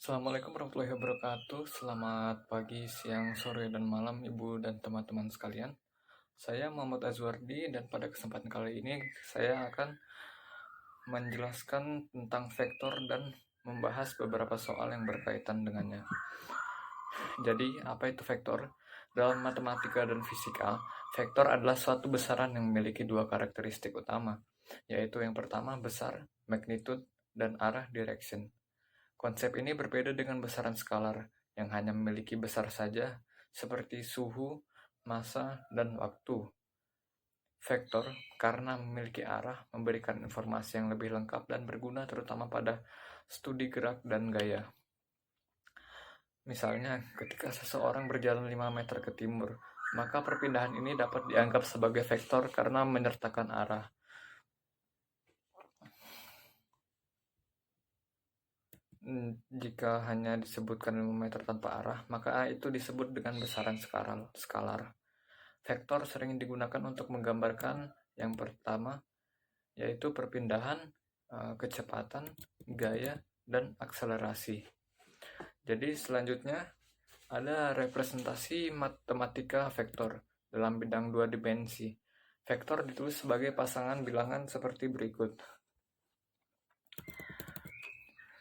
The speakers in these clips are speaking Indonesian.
Assalamualaikum warahmatullahi wabarakatuh. Selamat pagi, siang, sore, dan malam Ibu dan teman-teman sekalian. Saya Muhammad Azwardi dan pada kesempatan kali ini saya akan menjelaskan tentang vektor dan membahas beberapa soal yang berkaitan dengannya. Jadi, apa itu vektor? Dalam matematika dan fisika, vektor adalah suatu besaran yang memiliki dua karakteristik utama, yaitu yang pertama besar, magnitude, dan arah direction. Konsep ini berbeda dengan besaran skalar yang hanya memiliki besar saja, seperti suhu, massa, dan waktu. Vektor, karena memiliki arah, memberikan informasi yang lebih lengkap dan berguna terutama pada studi gerak dan gaya. Misalnya, ketika seseorang berjalan 5 meter ke timur, maka perpindahan ini dapat dianggap sebagai vektor karena menyertakan arah. Jika hanya disebutkan 5 meter tanpa arah, maka itu disebut dengan besaran skalar. Vektor sering digunakan untuk menggambarkan yang pertama, yaitu perpindahan, kecepatan, gaya, dan akselerasi. Jadi selanjutnya ada representasi matematika vektor dalam bidang dua dimensi. Vektor ditulis sebagai pasangan bilangan seperti berikut.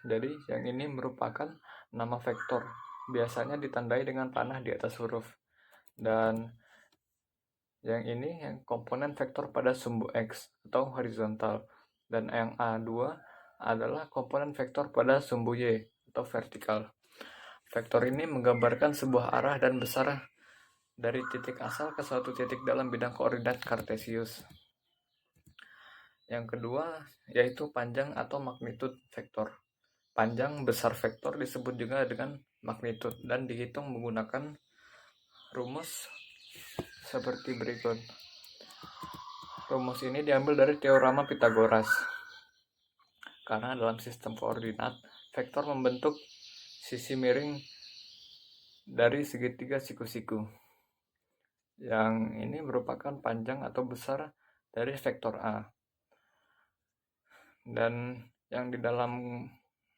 Jadi yang ini merupakan nama vektor, biasanya ditandai dengan panah di atas huruf. Dan yang ini yang komponen vektor pada sumbu X atau horizontal. Dan yang A2 adalah komponen vektor pada sumbu Y atau vertikal. Vektor ini menggambarkan sebuah arah dan besar dari titik asal ke suatu titik dalam bidang koordinat kartesius. Yang kedua yaitu panjang atau magnitude vektor. Panjang besar vektor disebut juga dengan magnitude dan dihitung menggunakan rumus seperti berikut. Rumus ini diambil dari teorema Pythagoras. Karena dalam sistem koordinat, vektor membentuk sisi miring dari segitiga siku-siku. Yang ini merupakan panjang atau besar dari vektor A. Dan yang di dalam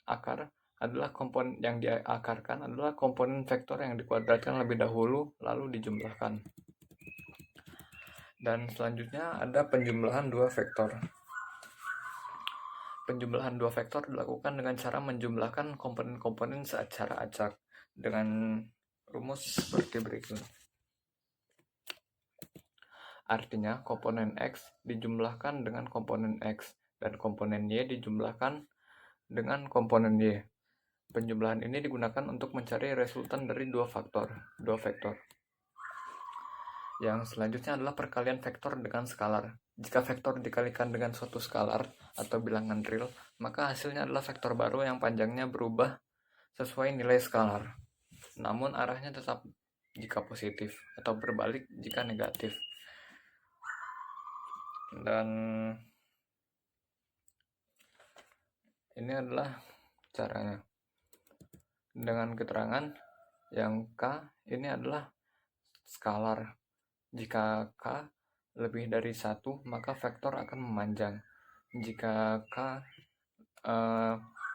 akar adalah komponen yang diakarkan adalah komponen vektor yang dikuadratkan lebih dahulu lalu dijumlahkan. Dan selanjutnya ada penjumlahan dua vektor. Penjumlahan dua vektor dilakukan dengan cara menjumlahkan komponen-komponen secara acak dengan rumus seperti berikut. Artinya, komponen X dijumlahkan dengan komponen X dan komponen Y dijumlahkan dengan komponen Y. Penjumlahan ini digunakan untuk mencari resultan dari dua vektor. Yang selanjutnya adalah perkalian vektor dengan skalar. Jika vektor dikalikan dengan suatu skalar atau bilangan real, maka hasilnya adalah vektor baru yang panjangnya berubah sesuai nilai skalar. Namun arahnya tetap jika positif atau berbalik jika negatif. Dan ini adalah caranya. Dengan keterangan yang K ini adalah skalar. Jika K lebih dari 1, maka vektor akan memanjang. Jika K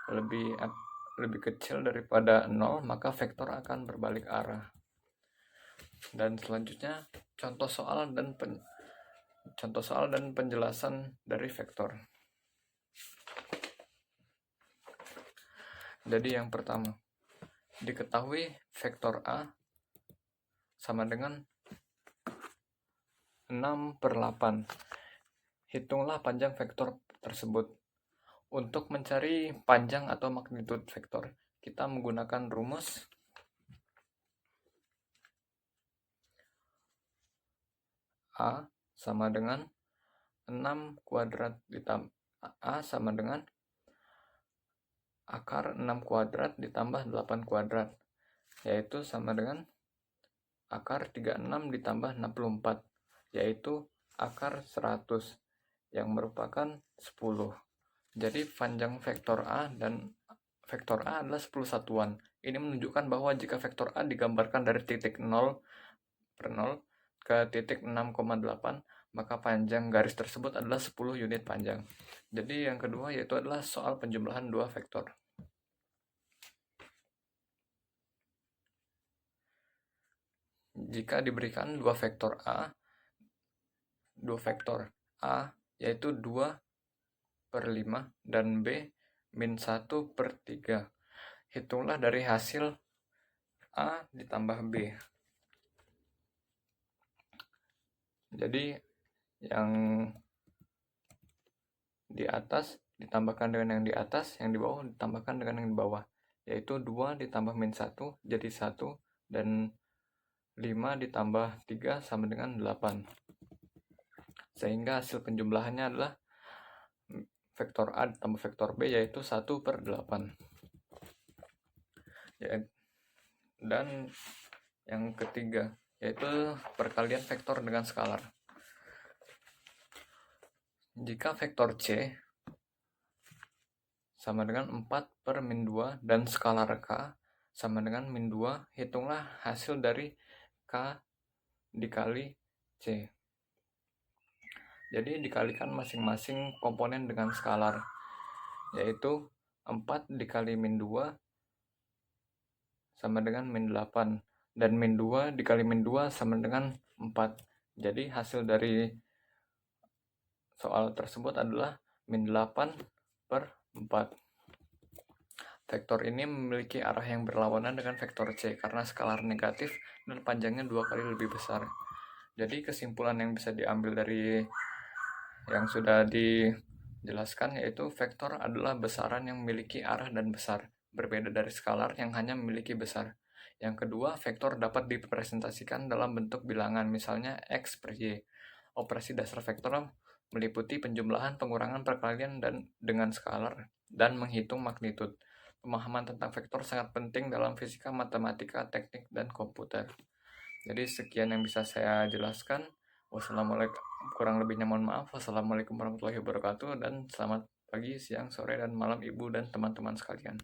lebih kecil daripada 0, maka vektor akan berbalik arah. Dan selanjutnya contoh soal dan penjelasan dari vektor. Jadi yang pertama, diketahui vektor A sama dengan 6/8. Hitunglah panjang vektor tersebut. Untuk mencari panjang atau magnitude vektor, kita menggunakan rumus A sama dengan 6 kuadrat ditambah A sama dengan akar 6 kuadrat ditambah 8 kuadrat, yaitu sama dengan akar 36 ditambah 64, yaitu akar 100, yang merupakan 10. Jadi panjang vektor A dan vektor A adalah 10 satuan. Ini menunjukkan bahwa jika vektor A digambarkan dari titik 0/0 ke titik 6,8, maka panjang garis tersebut adalah 10 unit panjang. Jadi yang kedua yaitu adalah soal penjumlahan dua vektor. jika diberikan dua vektor A yaitu 2/5 dan B min 1/3. Hitunglah dari hasil A ditambah B. Jadi yang di atas ditambahkan dengan yang di atas, yang di bawah ditambahkan dengan yang di bawah, yaitu 2 ditambah min 1 jadi 1, dan 5 ditambah 3 sama dengan 8. Sehingga hasil penjumlahannya adalah vektor A ditambah vektor B, yaitu 1/8. Dan yang ketiga, yaitu perkalian vektor dengan skalar. Jika vektor C sama dengan 4/min 2 dan skalar K sama dengan min 2, hitunglah hasil dari K dikali C. Jadi dikalikan masing-masing komponen dengan skalar, yaitu 4 dikali min 2 sama dengan min 8, dan min 2 dikali min 2 sama dengan 4. Jadi hasil dari soal tersebut adalah min 8/4. Vektor ini memiliki arah yang berlawanan dengan vektor C karena skalar negatif dan panjangnya 2 kali lebih besar. Jadi kesimpulan yang bisa diambil dari yang sudah dijelaskan yaitu vektor adalah besaran yang memiliki arah dan besar, berbeda dari skalar yang hanya memiliki besar. Yang kedua, vektor dapat direpresentasikan dalam bentuk bilangan, misalnya X per Y. Operasi dasar vektor meliputi penjumlahan, pengurangan, perkalian dengan skalar, dan menghitung magnitud. Pemahaman tentang vektor sangat penting dalam fisika, matematika, teknik, dan komputer. Jadi sekian yang bisa saya jelaskan. Wassalamualaikum, kurang lebihnya mohon maaf. Wassalamualaikum warahmatullahi wabarakatuh, dan selamat pagi, siang, sore, dan malam Ibu dan teman-teman sekalian.